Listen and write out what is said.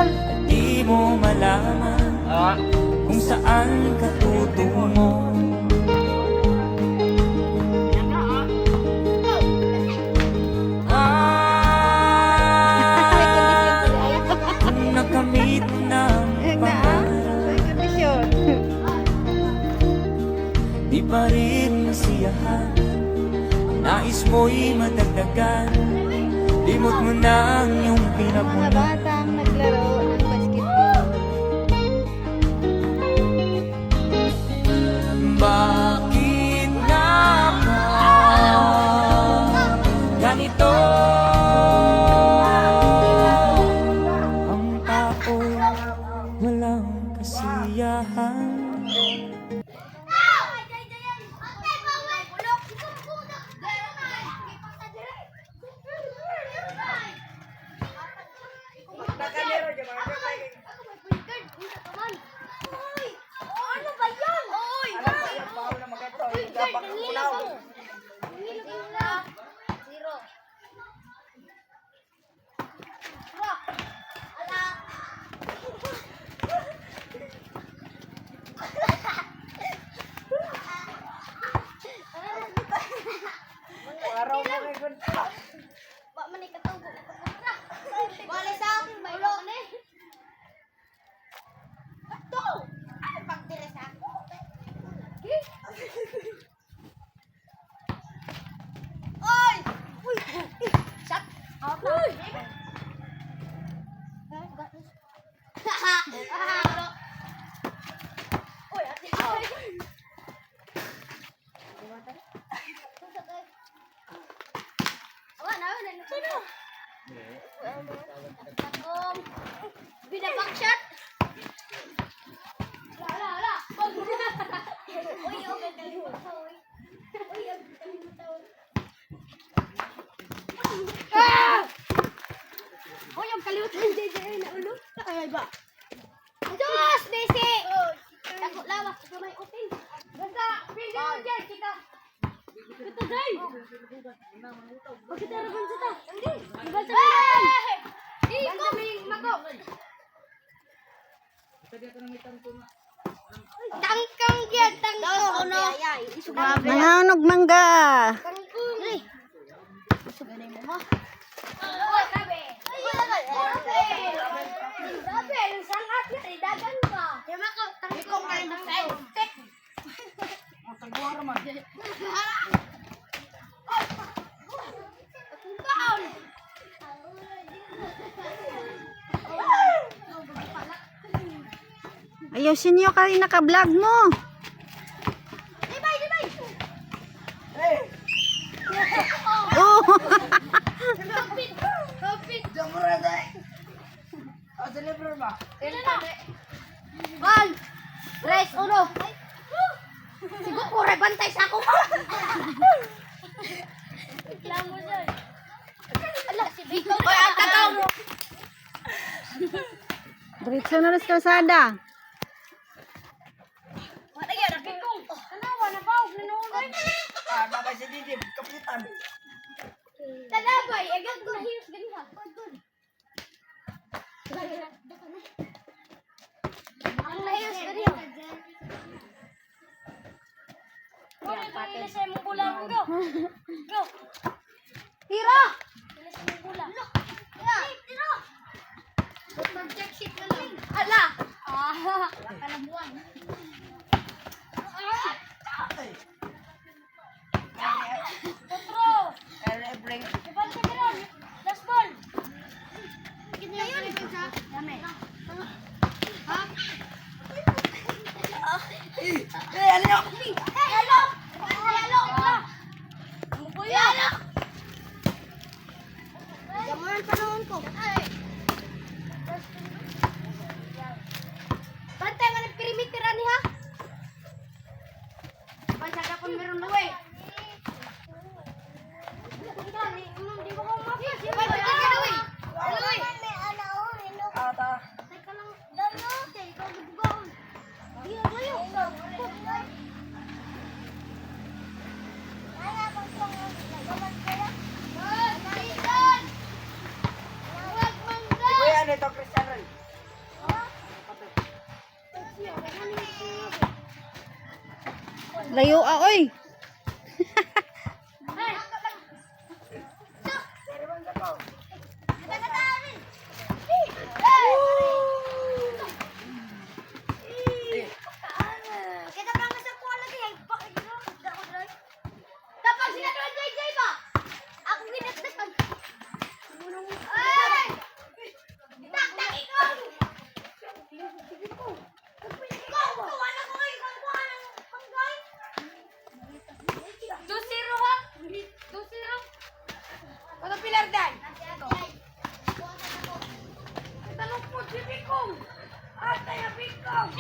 At di mo malaman kung saan ka tutungo. Kung nakamit ng pangarap, di pa rin masiyahan. Ang nais mo'y madagdagan. Limot mo na ang iyong Mga pinapunan. batang naglaro ng basketball. Bakit nga ba ganito ang tao, walang kasiyahan? Binabang shot. Hala. Uy, okay kayo. Uy, Uy, ang kalimutan ng JJ na ulo. Ay ba? Diyos, Desi! Takot lawas, may open. Basta, pwede mo dyan, kita. Kita, Day! Bakit naman sa ta? Hindi! Basta mo yan! Basta mo yung mago! Tangkang yan, tangkang! Manganog mangga. Tangkang! Suganay mo mo. Sabi, yung sangat yan, idagan ka. Kaya ko, tangkong kayo ng tek. Matagwa naman. Tangkang! Ayusin niyo kayo naka-vlog mo. Dibay! Oh. Kapit! Deliver ba? Ilan na? 1, 3, 1. Siguro kure bantay sa ako. Reklamo dyan. Ala, si Biko. Oy, ang tataw mo. Diretso na rin sa kalsada. Wala yan, nakikong. Kanawa, nabaog, nanunoy. Bakit si Didi, kapitan. Talabay, agad ko na hiyos ganyan. Ang nahiyos ganyan. Kung ito ilisay mo bulang, go. Go. Tira! Ilisay mo bulang. Tira! Mag-check sheet na lang. Ala! Kalabuan. Potro! Ibalik ka rin. Last ball. Kita yun. Dami. Ha? Ano? Yalo! Yalo! Yalo! Jamuran panahon ko. Bantay mo ng perimeter ani ha? Bantay ka kung meron luwe. Di ba ko mapis? Bantay ka luwe. Luwe. Ata. Teka lang. Dalo. Ikaw gugugaon. Di ako yun. Kuya, ano ito, Christian Ray? Layo oy. Kita pa nga sa kuha lagi ay bakit no? Kapag sinatuan JJ ba? Ako ginagdagan. Ay! Tak ikaw! Ikaw, wala ko ngayon kung kuha ng panggay. 2-0 ha? 2-0. Ano pilar dan? Tanong po si Bikong. Ate ya Bikong.